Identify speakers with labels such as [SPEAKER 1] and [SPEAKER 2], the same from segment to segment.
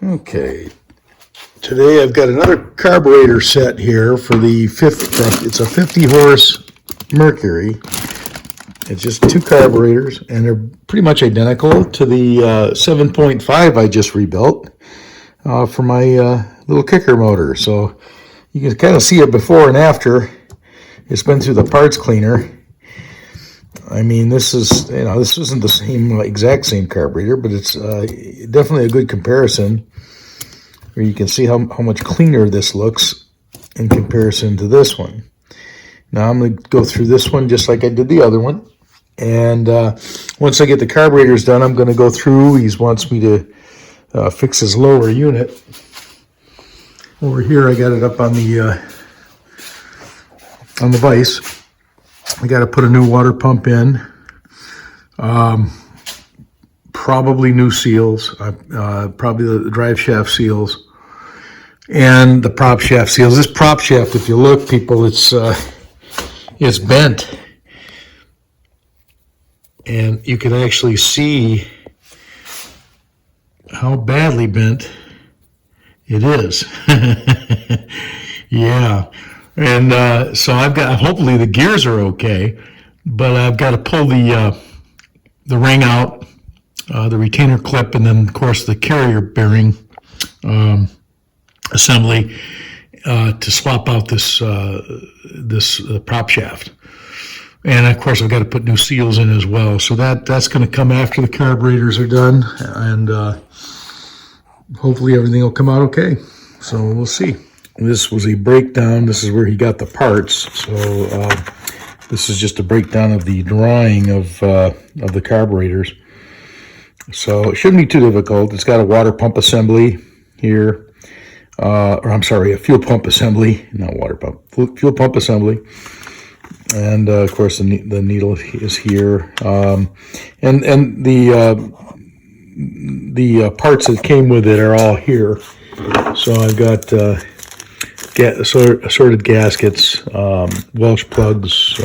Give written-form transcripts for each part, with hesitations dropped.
[SPEAKER 1] Okay, today I've got another carburetor set here for the it's a 50 horse Mercury. It's just two carburetors and they're pretty much identical to the 7.5 I just rebuilt for my little kicker motor. So you can kind of see it before and after. It's been through the parts cleaner. I mean, this isn't the exact same carburetor, but it's definitely a good comparison where you can see how much cleaner this looks in comparison to this one. Now I'm going to go through this one just like I did the other one. And once I get the carburetors done, I'm going to go through. He wants me to fix his lower unit. Over here, I got it up on the vise. I got to put a new water pump in. Probably new seals. Probably the drive shaft seals and the prop shaft seals. This prop shaft, if you look, people, it's bent. And you can actually see how badly bent it is. Yeah. And so hopefully the gears are okay, but I've got to pull the ring out, the retainer clip, and then, of course, the carrier bearing assembly to swap out this prop shaft. And of course, I've got to put new seals in as well. So that's going to come after the carburetors are done, and hopefully everything will come out okay. So we'll see. This was a breakdown. This is where he got the parts. So this is just a breakdown of the drawing of the carburetors. So it shouldn't be too difficult. It's got a water pump assembly here. A fuel pump assembly, not water pump, fuel pump assembly. And of course, the needle is here, and the parts that came with it are all here. So I've got assorted gaskets, Welsh plugs.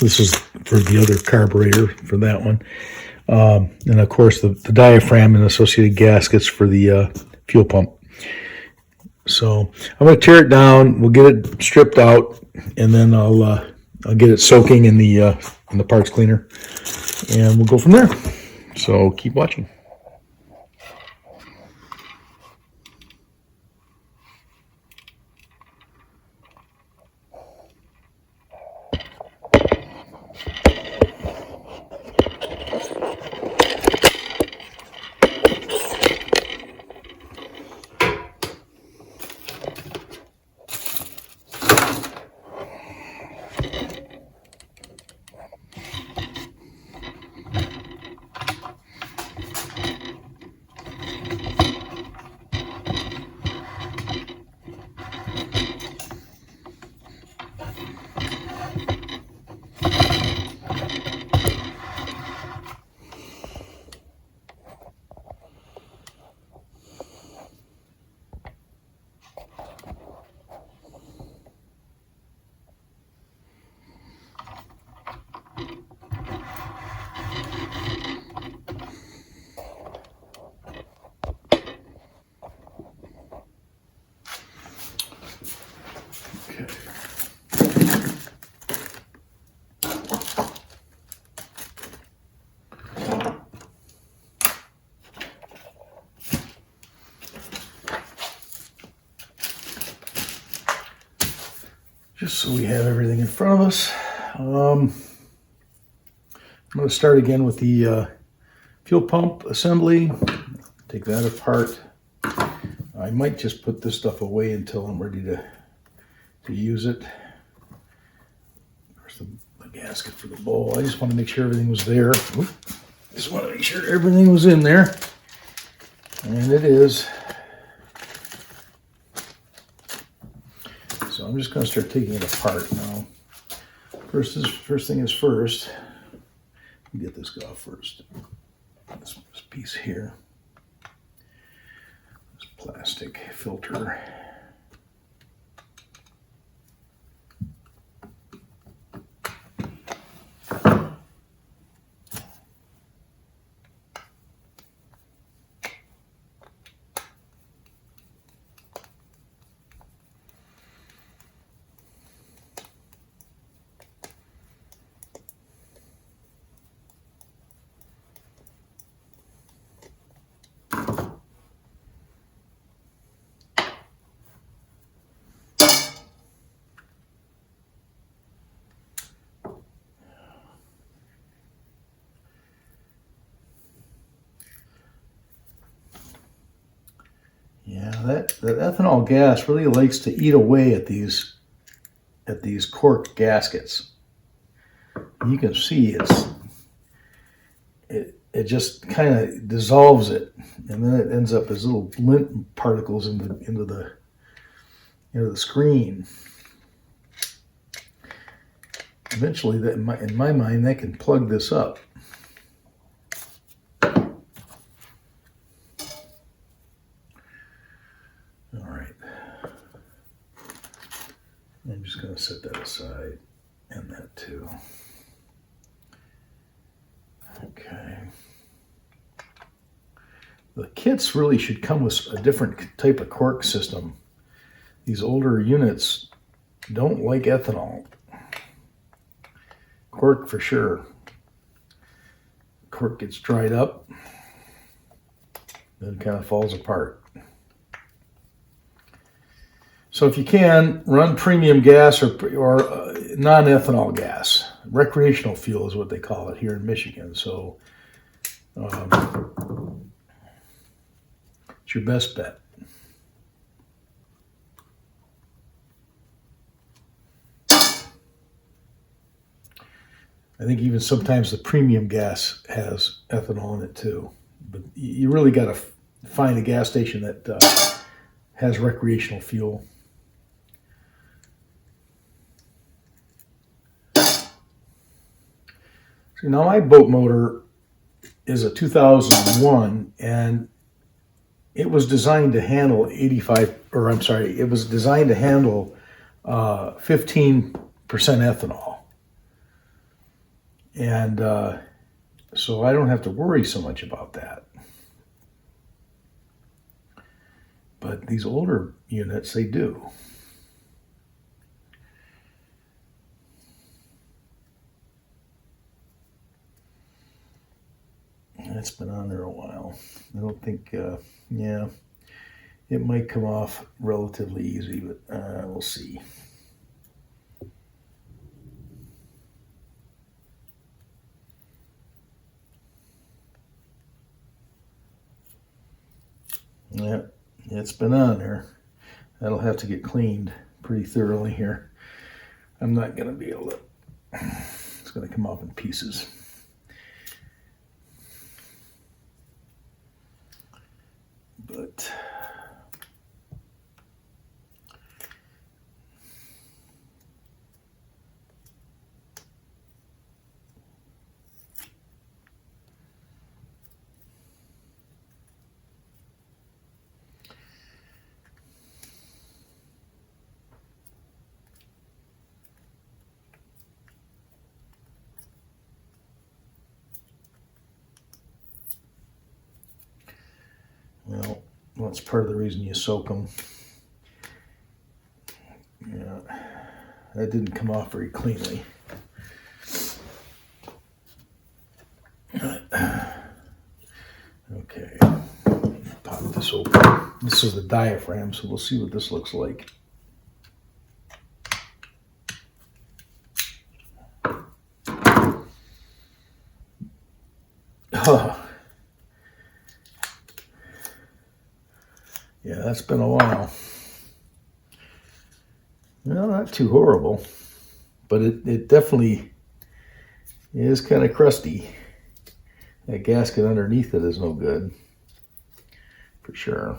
[SPEAKER 1] This is for the other carburetor for that one, and of course the diaphragm and associated gaskets for the fuel pump. So I'm going to tear it down. We'll get it stripped out, and then I'll get it soaking in the parts cleaner, and we'll go from there. So keep watching. Just so we have everything in front of us, I'm going to start again with the fuel pump assembly. Take that apart. I might just put this stuff away until I'm ready to use it. There's the gasket for the bowl. I just want to make sure everything was there. Just want to make sure everything was in there, and it is. So I'm just going to start taking it apart now. First thing is first. Let me get this off first. This piece here. This plastic filter. Yeah, that ethanol gas really likes to eat away at these cork gaskets. You can see it just kind of dissolves it, and then it ends up as little lint particles into the screen. Eventually, that in my mind, that can plug this up. All right. I'm just going to set that aside, and that too. Okay. The kits really should come with a different type of cork system. These older units don't like ethanol. Cork for sure. Cork gets dried up, then kind of falls apart. So if you can, run premium gas or non-ethanol gas. Recreational fuel is what they call it here in Michigan. So it's your best bet. I think even sometimes the premium gas has ethanol in it too. But you really got to find a gas station that has recreational fuel. So now my boat motor is a 2001, and it was designed to handle it was designed to handle 15% ethanol. And so I don't have to worry so much about that. But these older units, they do. It's been on there a while. I don't think, yeah, it might come off relatively easy, but we'll see. Yeah, it's been on there. That'll have to get cleaned pretty thoroughly here. I'm not going to be able to, it's going to come off in pieces. But well, that's part of the reason you soak them. Yeah, that didn't come off very cleanly. Okay, pop this open. This is the diaphragm, so we'll see what this looks like. Oh. Yeah, that's been a while. Well, not too horrible, but it definitely is kind of crusty. That gasket underneath it is no good, for sure.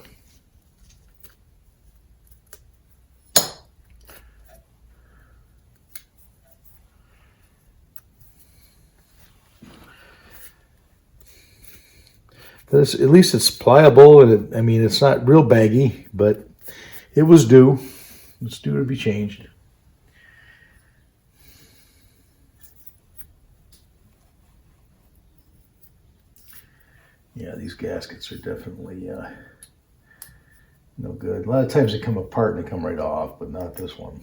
[SPEAKER 1] At least it's pliable, and I mean, it's not real baggy, but it was due. It's due to be changed. Yeah, these gaskets are definitely no good. A lot of times they come apart and they come right off, but not this one.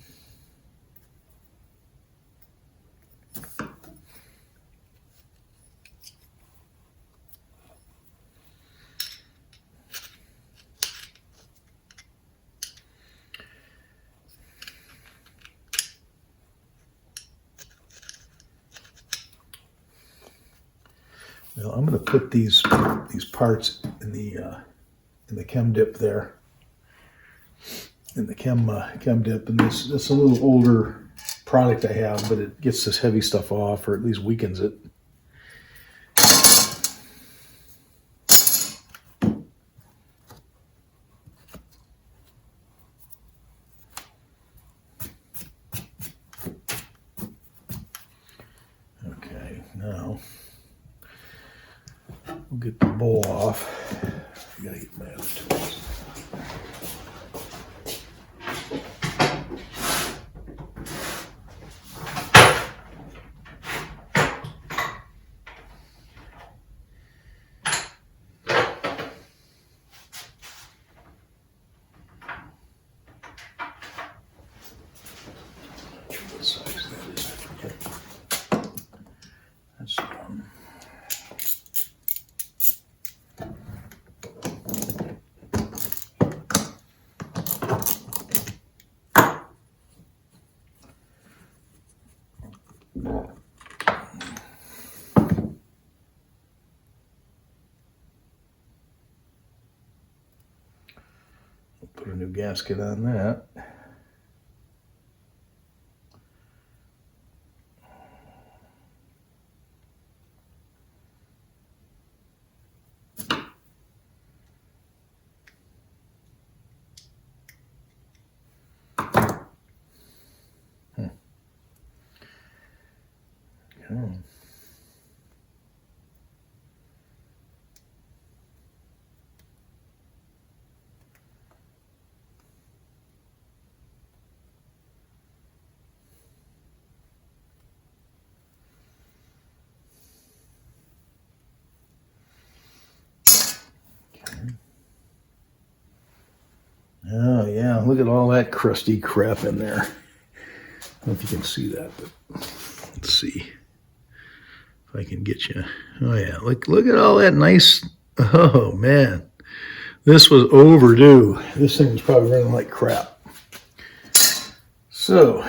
[SPEAKER 1] Well, I'm going to put these parts in the chem dip there. in the chem dip, and it's a little older product I have, but it gets this heavy stuff off, or at least weakens it. Okay, now we'll get the bowl off. I gotta get my other tools. What size that is, I forget. That's put a new gasket on that. Okay. Oh yeah, look at all that crusty crap in there. I don't know if you can see that, but let's see if I can get you. Oh yeah, look at all that nice. Oh man, this was overdue. This thing was probably running like crap. So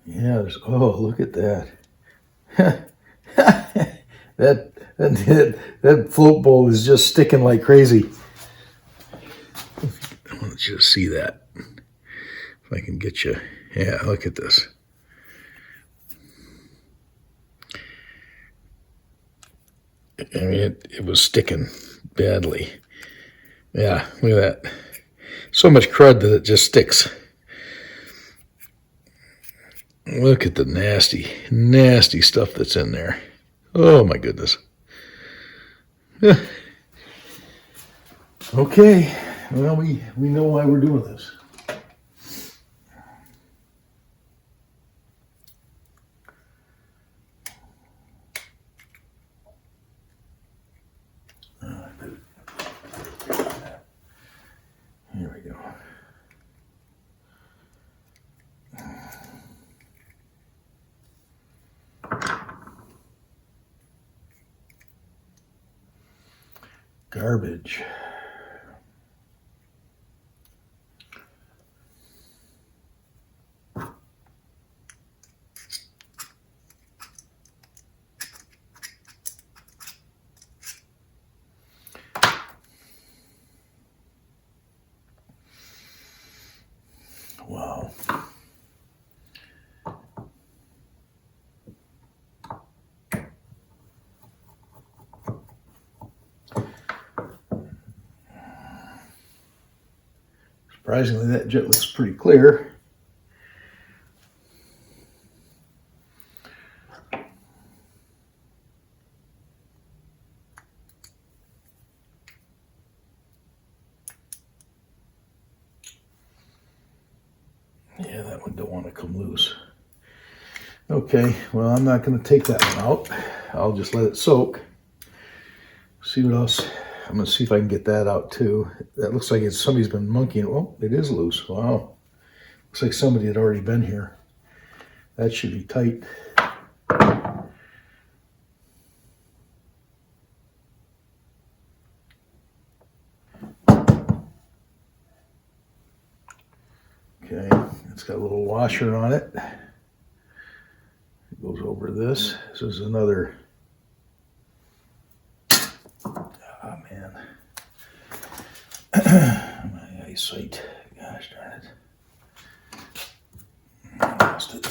[SPEAKER 1] yeah, oh look at that. That float bowl is just sticking like crazy. I want you to see that. If I can get you. Yeah, look at this. I mean, it was sticking badly. Yeah, look at that. So much crud that it just sticks. Look at the nasty, nasty stuff that's in there. Oh my goodness. Okay, well, we know why we're doing this. Here we go. Garbage. Wow. Surprisingly, that jet looks pretty clear. Yeah, that one don't want to come loose. Okay, well, I'm not going to take that one out. I'll just let it soak. See what else. I'm going to see if I can get that out too. That looks like somebody's been monkeying. Oh, it is loose. Wow. Looks like somebody had already been here. That should be tight. Okay, it's got a little washer on it. It goes over this. This is another. Oh man. eyesight. Gosh darn it. I lost it.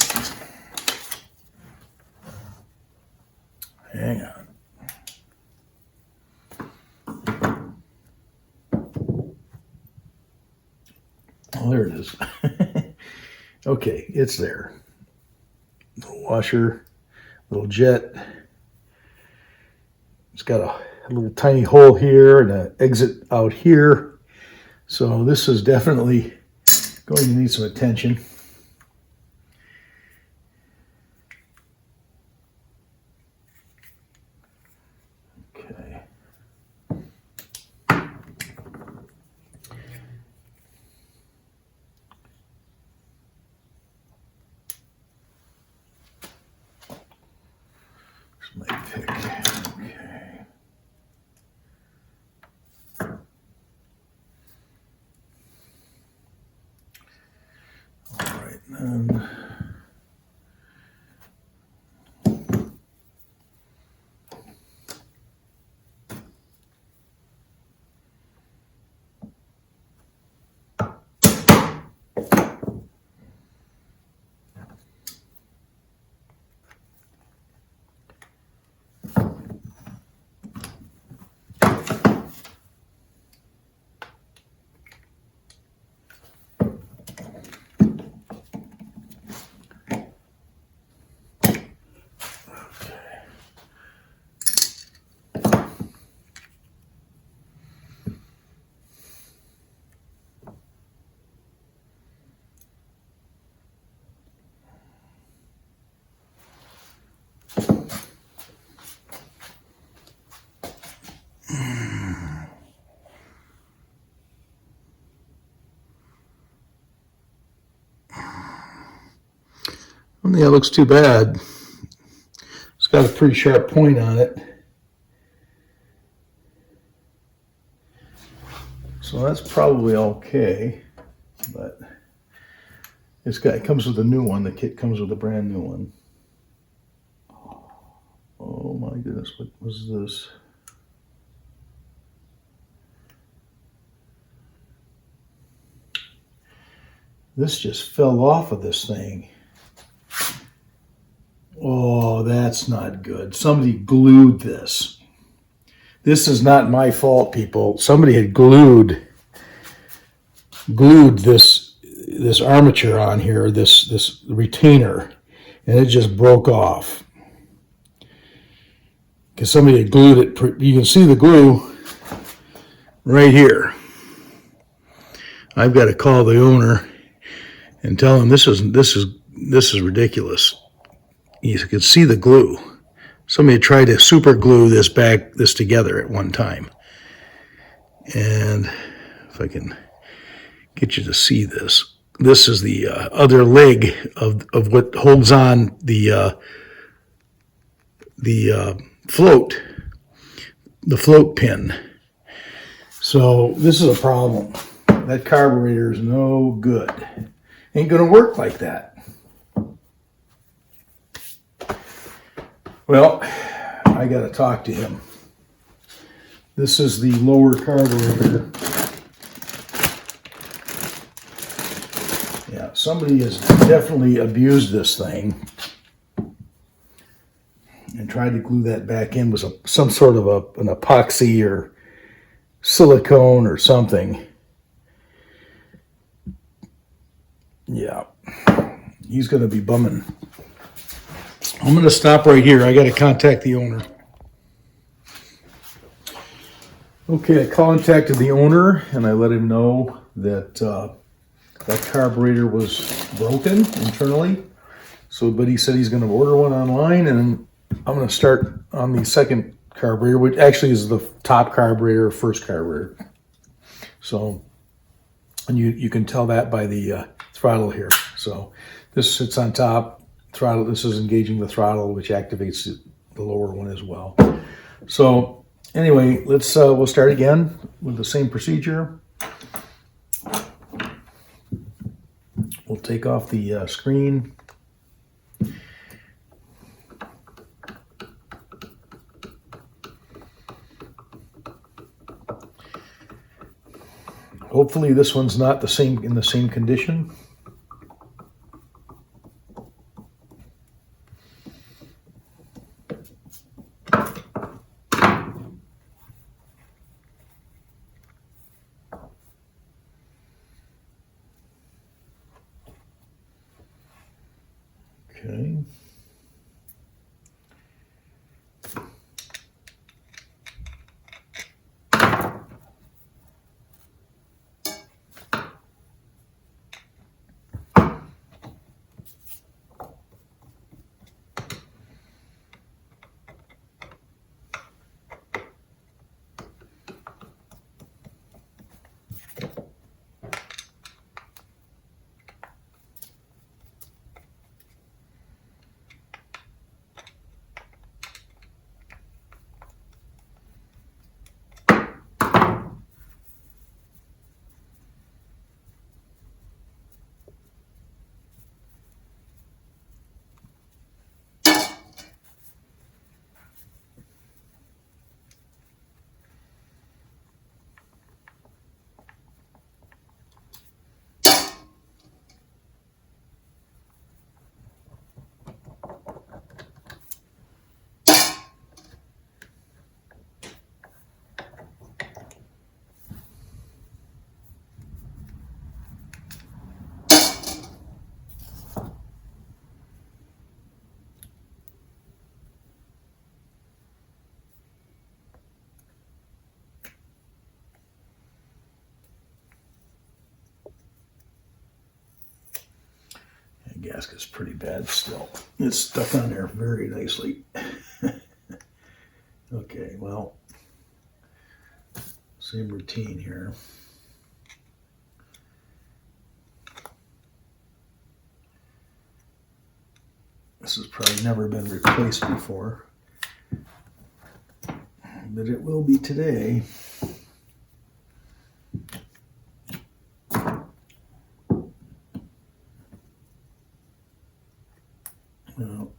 [SPEAKER 1] Hang on. Oh, there it is. Okay, it's there. Little washer, little jet. It's got a little tiny hole here and an exit out here. So this is definitely going to need some attention. Okay. Here's my pick. Okay. All right, then. I don't think that looks too bad. It's got a pretty sharp point on it. So that's probably okay, but it comes with a new one. The kit comes with a brand new one. Oh my goodness, what was this? This just fell off of this thing. Oh, that's not good. Somebody glued this. This is not my fault, people. Somebody had glued this armature on here, this retainer, and it just broke off. Because somebody had glued it. You can see the glue right here. I've got to call the owner and tell him this is ridiculous. You can see the glue. Somebody tried to super glue this together at one time. And if I can get you to see this, this is the other leg of what holds on the float pin. So this is a problem. That carburetor is no good. Ain't gonna work like that. Well, I got to talk to him. This is the lower carburetor. Yeah, somebody has definitely abused this thing and tried to glue that back in with some sort of an epoxy or silicone or something. Yeah, he's going to be bumming. I'm going to stop right here. I got to contact the owner. Okay, I contacted the owner and I let him know that that carburetor was broken internally. But he said he's going to order one online, and I'm going to start on the second carburetor, which actually is the top carburetor, first carburetor. So, and you can tell that by the throttle here. So this sits on top. Throttle. This is engaging the throttle, which activates the lower one as well. So anyway, we'll start again with the same procedure. We'll take off the screen. Hopefully this one's not in the same condition. Okay. Gasket's pretty bad still. It's stuck on there very nicely. Okay, well, same routine here. This has probably never been replaced before, but it will be today. Well,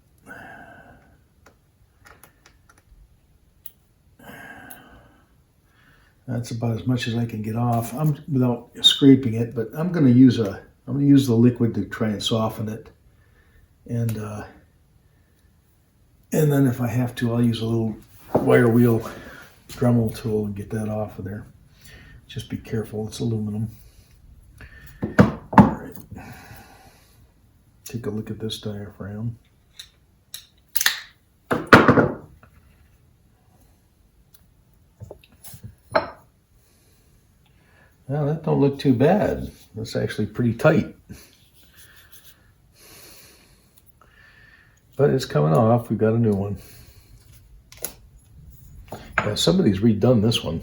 [SPEAKER 1] that's about as much as I can get off. Without scraping it, but I'm going to use the liquid to try and soften it, and then if I have to, I'll use a little wire wheel Dremel tool and get that off of there. Just be careful; it's aluminum. All right, take a look at this diaphragm. Well, that don't look too bad. That's actually pretty tight. But it's coming off. We've got a new one. Yeah, somebody's redone this one.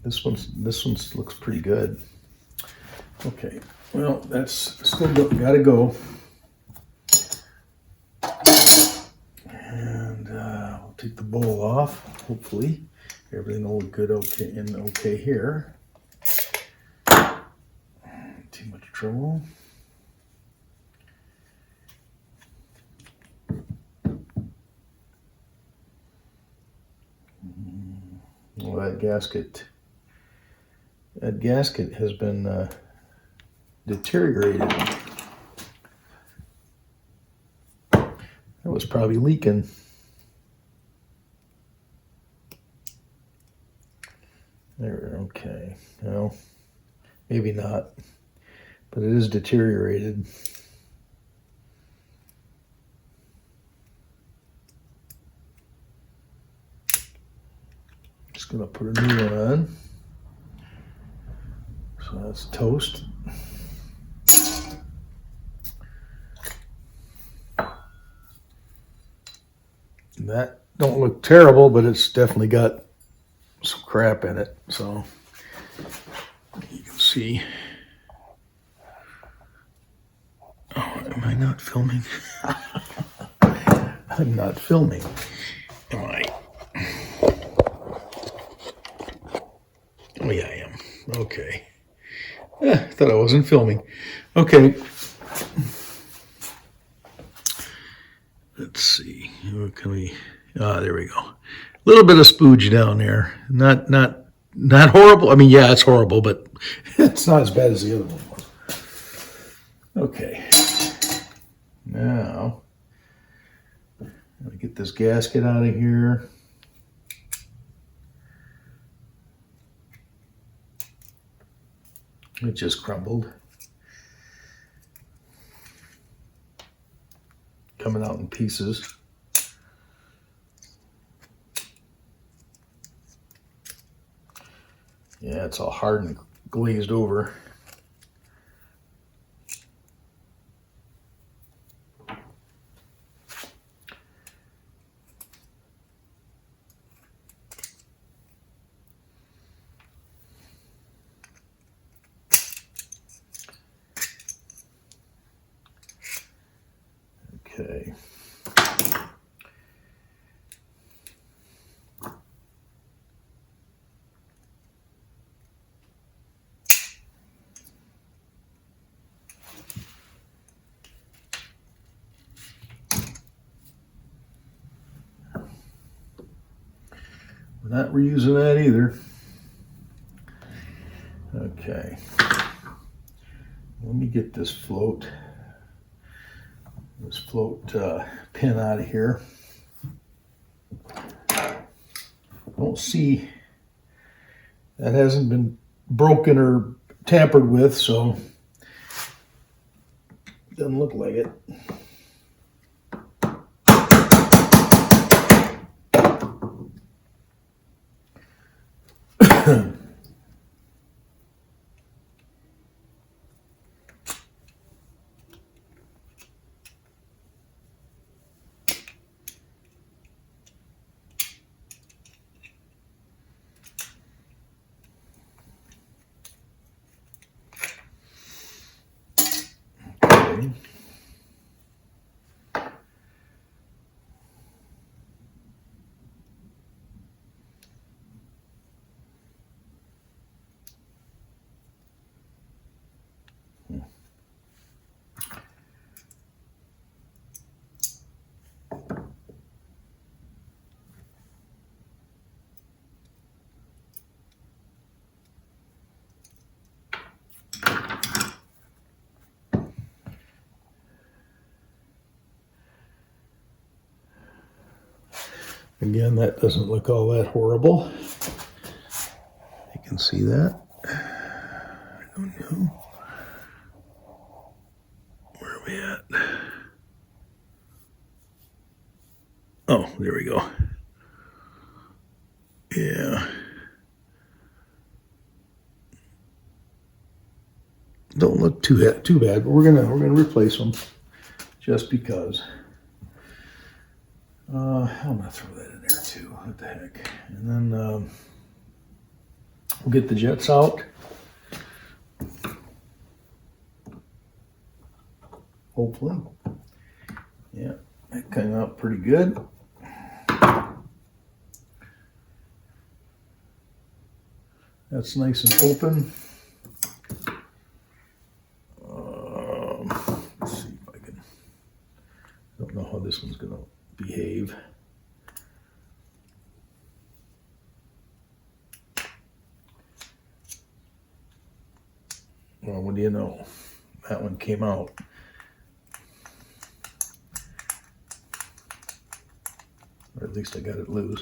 [SPEAKER 1] This one's looks pretty good. Okay. Well, that's still gotta go. And we'll take the bowl off, hopefully. Everything will look good okay here. Too much trouble. Well, that gasket has been deteriorated. That was probably leaking. There, okay. Well, maybe not, but it is deteriorated. Just gonna put a new one on. So that's toast. That don't look terrible, but it's definitely got some crap in it. So you can see. Oh, am I not filming? I'm not filming. Am I? Oh yeah, I am. Okay. I thought I wasn't filming. Okay. Let's see. What can we? Ah, there we go. A little bit of spooge down there. Not not horrible. I mean, yeah, it's horrible, but it's not as bad as the other one was. Okay. Now, let me get this gasket out of here. It just crumbled. Coming out in pieces. Yeah, it's all hard and glazed over. Okay. We're not reusing that either. Okay. Let me get this float pin out of here. Don't see, that hasn't been broken or tampered with, so doesn't look like it. Again, that doesn't look all that horrible. You can see that. I don't know. Where are we at? Oh, there we go. Yeah. Don't look too bad, but we're gonna replace them just because. I'm gonna throw that in there too. What the heck? And then we'll get the jets out. Hopefully. Yeah, that came out pretty good. That's nice and open. Let's see if I can. I don't know how this one's gonna behave. Well, what do you know? That one came out. Or at least I got it loose.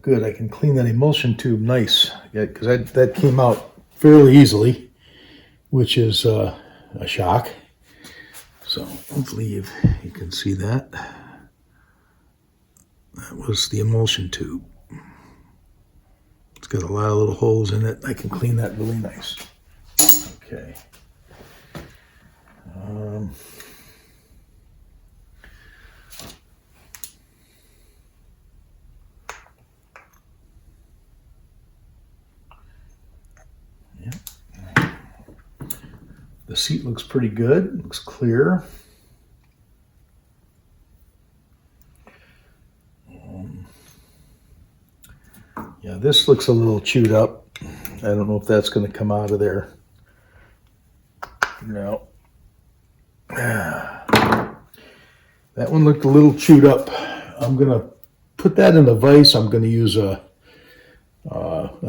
[SPEAKER 1] Good, I can clean that emulsion tube nice, because that came out fairly easily, which is a shock. So hopefully you can see that. That was the emulsion tube. It's got a lot of little holes in it. I can clean that really nice. Okay. The seat looks pretty good, looks clear. Yeah, this looks a little chewed up. I don't know if that's going to come out of there. No. That one looked a little chewed up. I'm going to put that in a vise. I'm going to use a what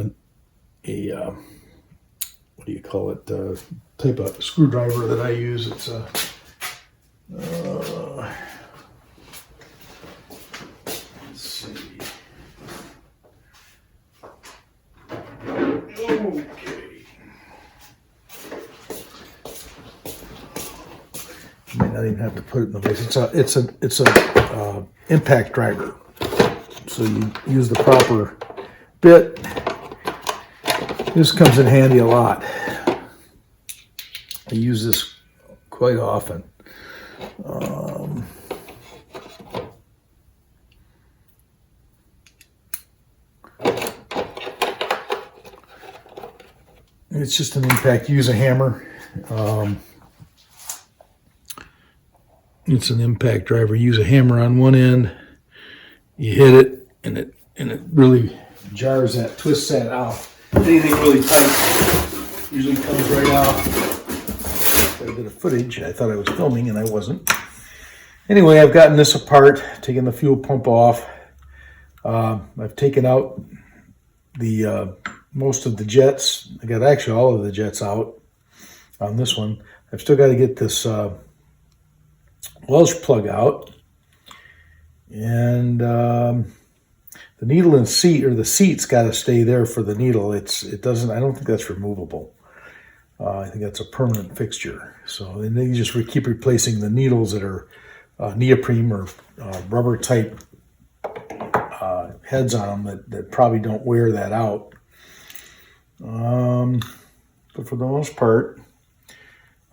[SPEAKER 1] do you call it? Type of screwdriver that I use. It's a let's see. Okay. You might not even have to put it in the vase. It's a impact driver. So you use the proper bit. This comes in handy a lot. I use this quite often. It's just an impact. Use a hammer. It's an impact driver. Use a hammer on one end. You hit it, and it really jars that, twists that out. Anything really tight usually comes right out. Got a bit of footage. I thought I was filming, and I wasn't. Anyway, I've gotten this apart, taken the fuel pump off. I've taken out the most of the jets. I got actually all of the jets out on this one. I've still got to get this Welsh plug out, and the needle and seat, or the seat's got to stay there for the needle. It doesn't. I don't think that's removable. I think that's a permanent fixture. So, and then you just keep replacing the needles that are neoprene or rubber type heads on them that probably don't wear that out. But for the most part,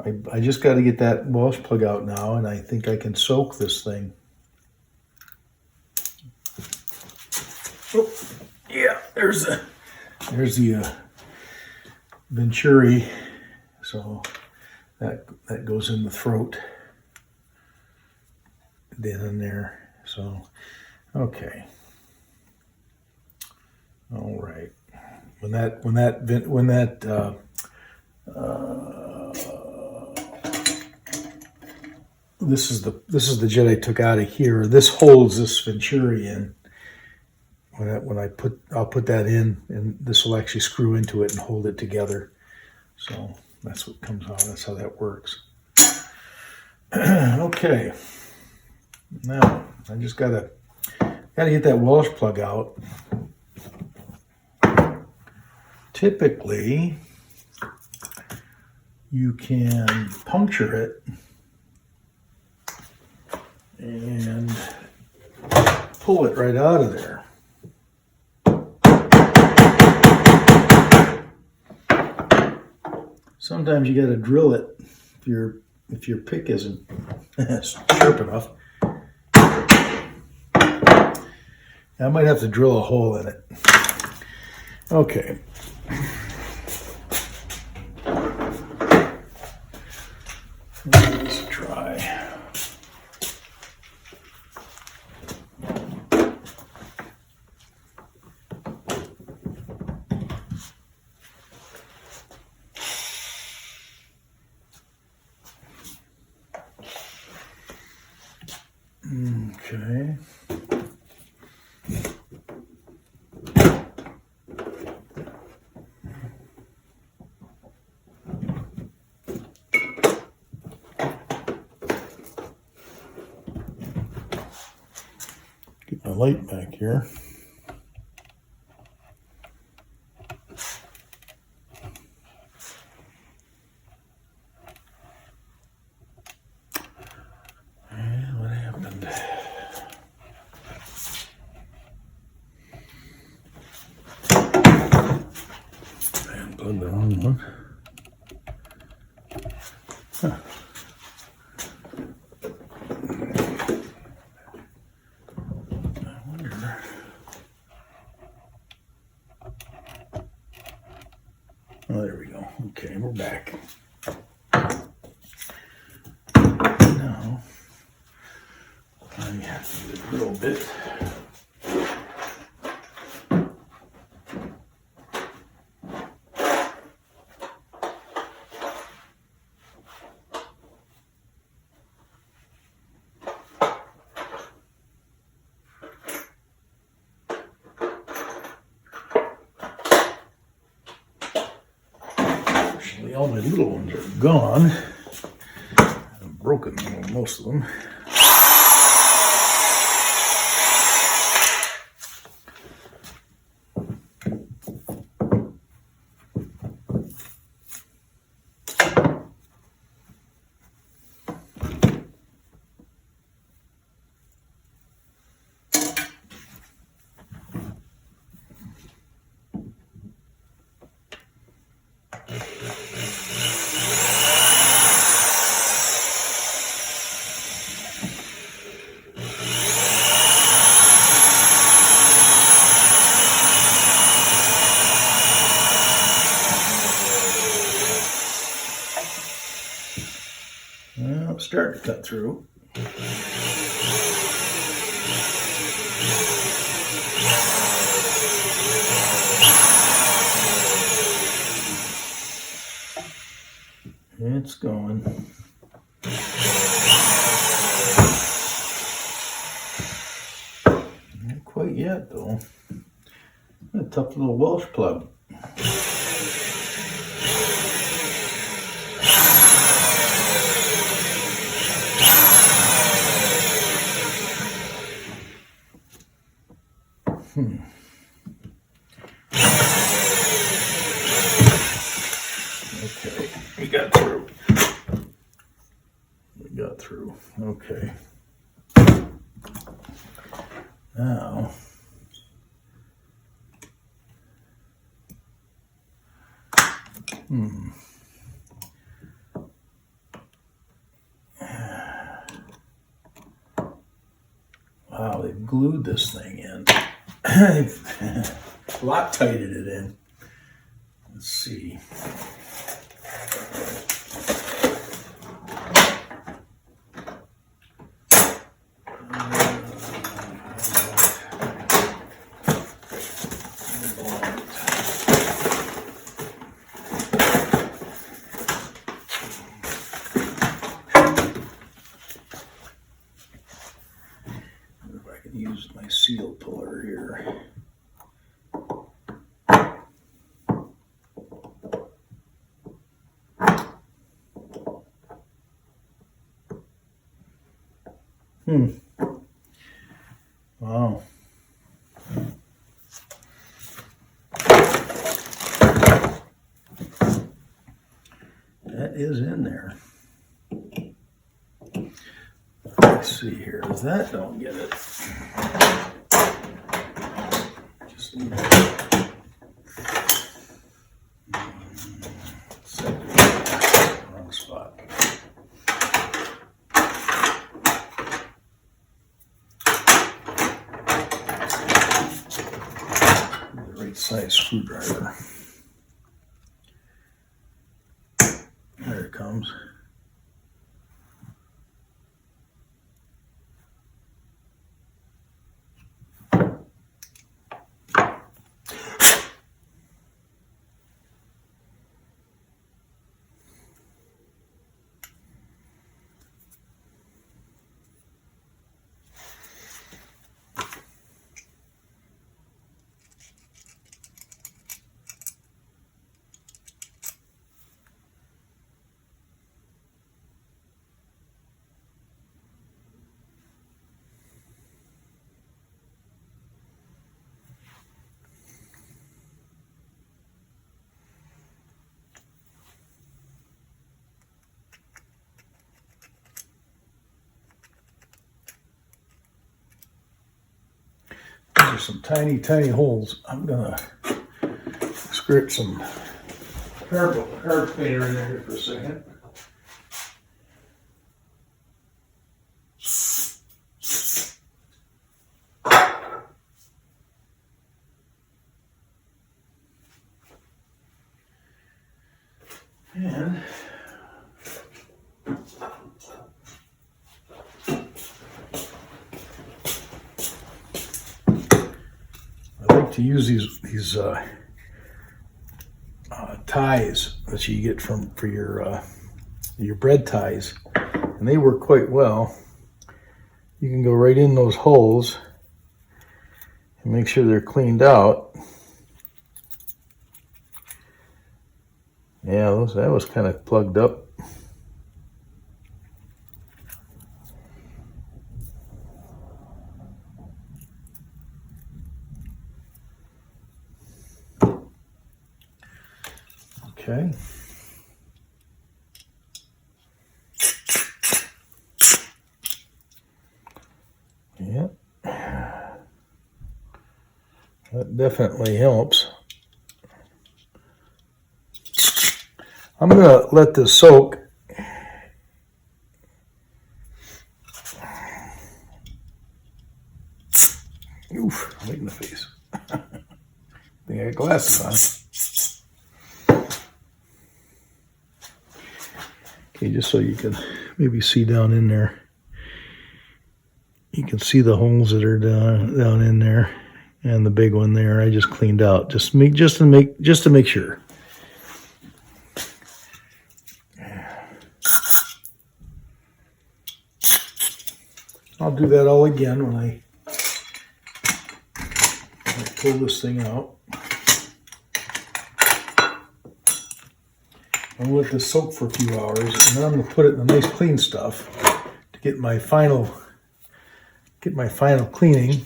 [SPEAKER 1] I just got to get that Welsh plug out now, and I think I can soak this thing. Oh, yeah, there's the Venturi. So that goes in the throat, down in there. So, okay, all right. When this is the jet I took out of here. This holds this Venturi in. I'll put that in, and this will actually screw into it and hold it together. So that's what comes out. That's how that works. Okay. Now I just gotta get that Welsh plug out. Typically, you can puncture it and pull it right out of there. Sometimes you got to drill it if your pick isn't sharp enough. I might have to drill a hole in it. Okay. Let's try. Okay. Get my light back here. The wrong one. Huh. I wonder. Oh, there we go. Okay, we're back. Now, I have to do a little bit. all my little ones are gone. I've broken most of them. Well, it's starting to cut through. It's going. Not quite yet, though. A tough little Welsh plug. Okay, we got through. We got through. Okay. Now, wow, they've glued this thing in. They've Loctited it in. Let's see. If I can use my seal puller here. Wow. That is in there. Let's see here. If that don't get it, just leave it. Wrong spot. The right size screwdriver. There it comes. These are some tiny, tiny holes. I'm gonna squirt some carb cleaner in there for a second. And I like to use these ties that you get for your bread ties, and they work quite well. You can go right in those holes and make sure they're cleaned out. Yeah, that was kind of plugged up. Okay. Yeah. That definitely helps. I'm going to let this soak. Oof, right in the face. I think I got glasses on. Okay, just so you can maybe see down in there. You can see the holes that are down in there, and the big one there. I just cleaned out just to make sure. I'll do that all again when I pull this thing out. I'm gonna let this soak for a few hours, and then I'm gonna put it in the nice clean stuff to get my final cleaning.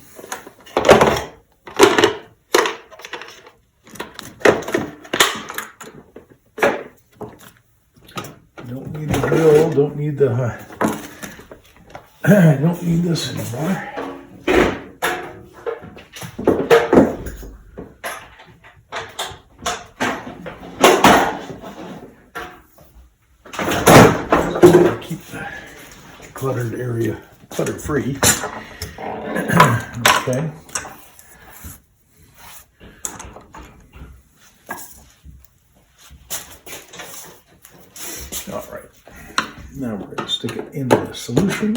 [SPEAKER 1] Don't need the drill. Don't need the. I don't need this anymore. Keep the cluttered area clutter free. Okay. All right. Now we're going to stick it into the solution.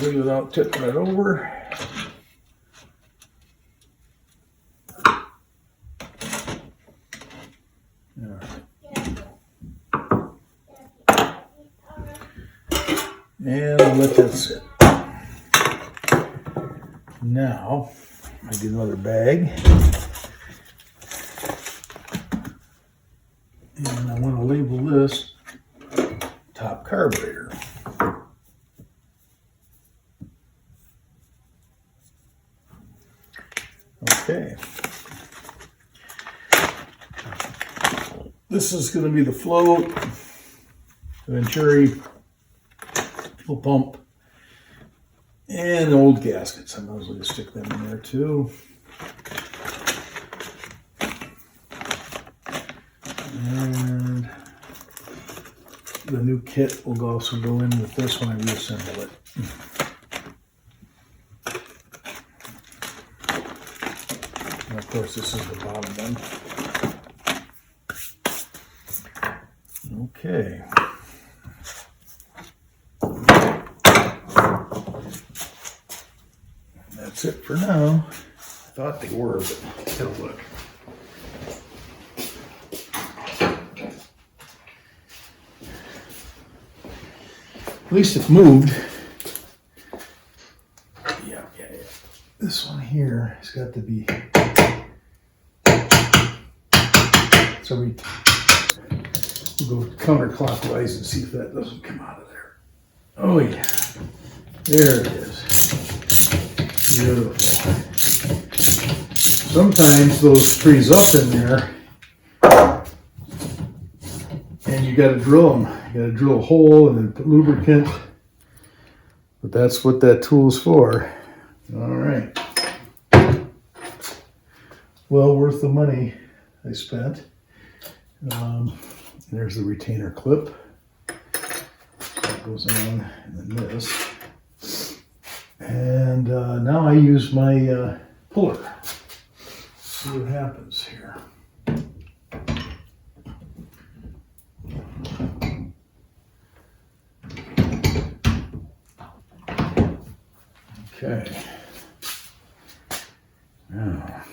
[SPEAKER 1] Hopefully without tipping it over. And I'll let that sit. Now, I get another bag. And I want to label this top carburetor. Okay. This is going to be the float, the Venturi, fuel pump, and old gaskets. I'm going to stick them in there too. And the new kit will also go in with this when I reassemble it. And of course, this is the bottom one. Okay. That's it for now. I thought they were, but take a look. At least it's moved. Yeah. This one here has got to be. So we'll go counterclockwise and see if that doesn't come out of there. Oh yeah, there it is. Beautiful. Sometimes those freeze up in there, and you got to drill them. You got to drill a hole and then put lubricant. But that's what that tool's for. All right. Well worth the money I spent. There's the retainer clip. That goes on, and then this. And now I use my puller. See what happens here. Okay. Now,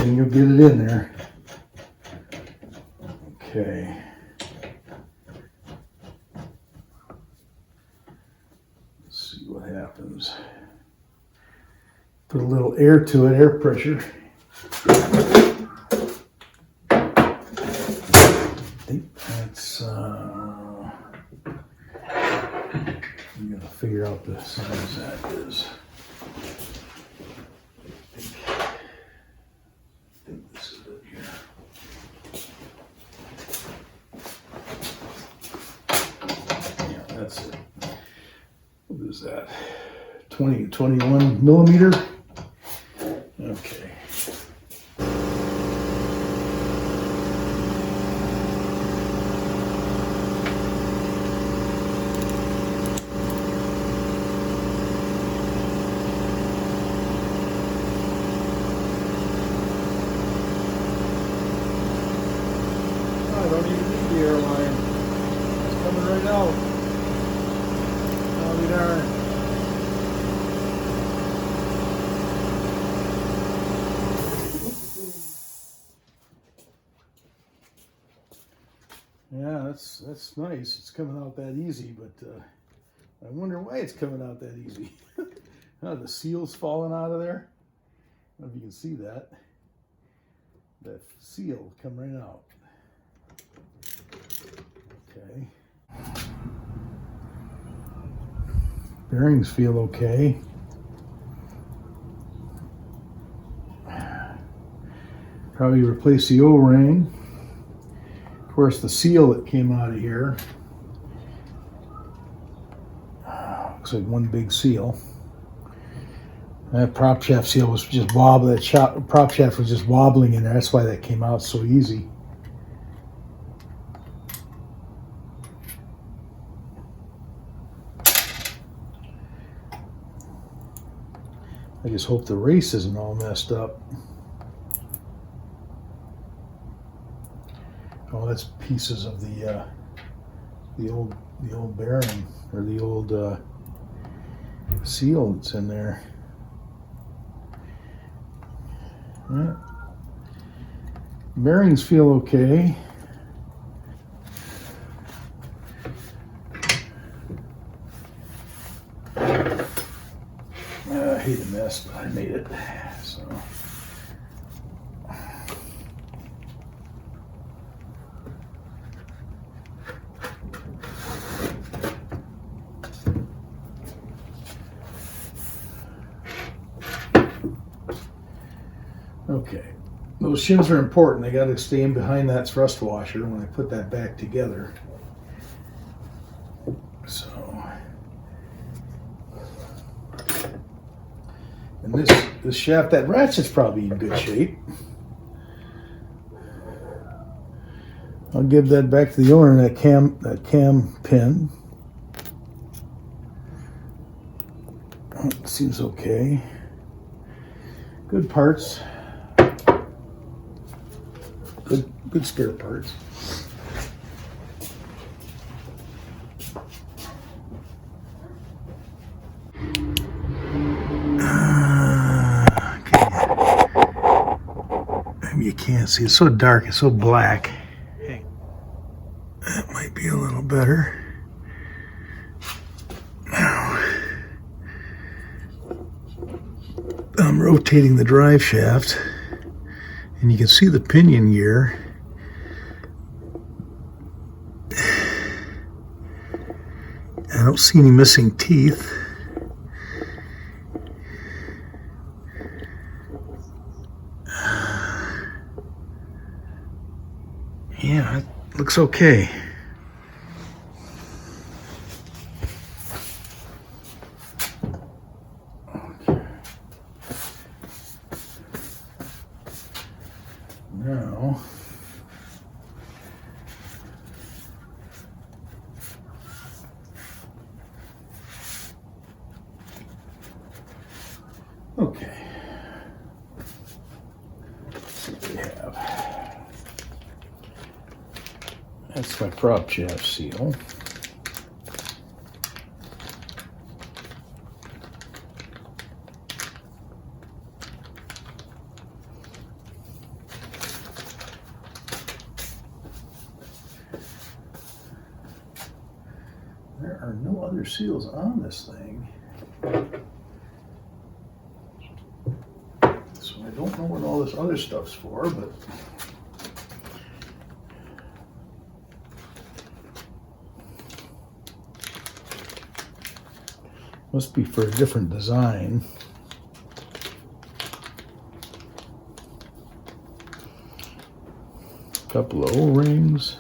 [SPEAKER 1] and you'll get it in there. Okay. Let's see what happens. Put a little air to it, air pressure. I think that's, I'm gonna figure out the size that is. I think this is it here. Yeah, that's it. What is that? 21 millimeter? Okay. I don't even need the airline. It's coming right out. Oh, darn. Yeah, that's nice. It's coming out that easy, but I wonder why it's coming out that easy. Oh, the seal's falling out of there. I don't know if you can see that. That seal come right out. Okay. Bearings feel okay. Probably replace the O-ring. Of course, the seal that came out of here looks like one big seal. That prop shaft seal was just wobbling. That prop shaft was just wobbling in there. That's why that came out so easy. I just hope the race isn't all messed up. Oh, that's pieces of the old bearing, or the old seal that's in there. Yeah. Bearings feel okay. I hate a mess, but I made it. So. Okay, those shims are important. They got to stay in behind that thrust washer when I put that back together. So, and this shaft, that ratchet's probably in good shape. I'll give that back to the owner, that cam pin. Oh, seems okay. Good parts. Good spare parts. Okay. Maybe you can't see. It's so dark. It's so black. Hey, that might be a little better. Now, I'm rotating the drive shaft, and you can see the pinion gear. I don't see any missing teeth. Yeah, it looks okay. Now, okay. Let's see what we have. That's my prop shaft seal. There are no other seals on this thing. So I don't know what all this other stuff's for, but must be for a different design. A couple of O-rings.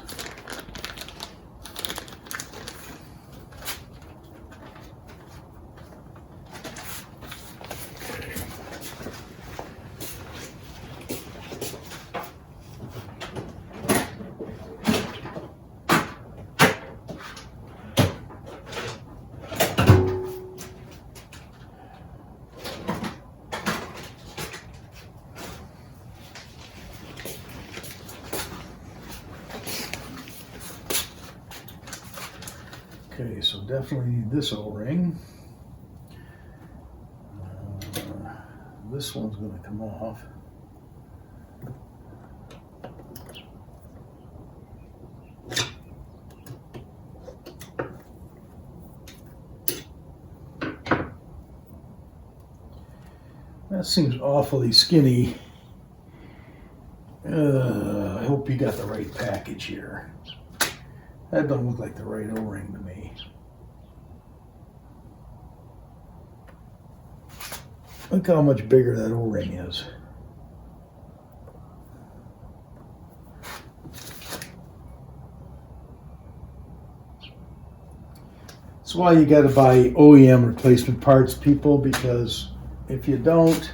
[SPEAKER 1] Okay, so definitely need this O-ring. This one's going to come off. That seems awfully skinny. I hope you got the right package here. That doesn't look like the right O-ring to me. Look how much bigger that O-ring is. That's why you got to buy OEM replacement parts, people, because if you don't,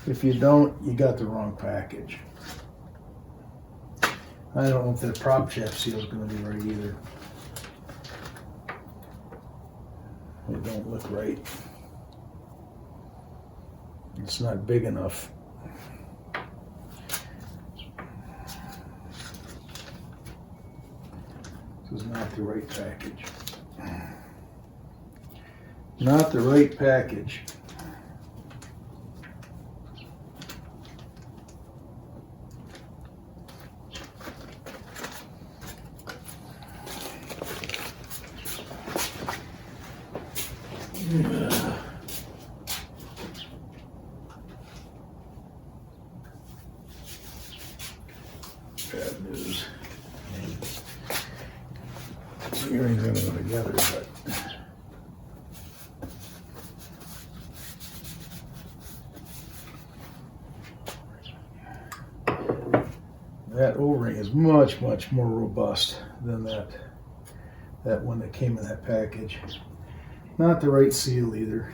[SPEAKER 1] you got the wrong package. I don't know if that prop shaft seal is going to be right either. It don't look right. It's not big enough. This is not the right package. Not the right package. Bad news. The earrings are going to go together, but that O-ring is much, much more robust than that one that came in that package. Not the right seal either.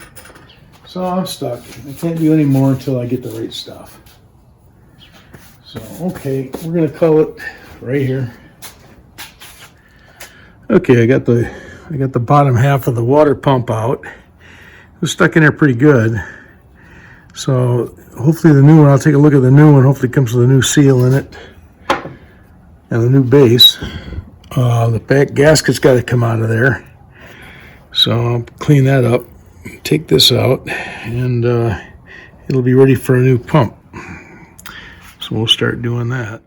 [SPEAKER 1] So I'm stuck. I can't do any more until I get the right stuff. So, okay, we're going to call it right here. Okay, I got the bottom half of the water pump out. It was stuck in there pretty good. So hopefully the new one, I'll take a look at the new one. Hopefully it comes with a new seal in it and a new base. The back gasket's got to come out of there. So I'll clean that up, take this out, and it'll be ready for a new pump. So we'll start doing that.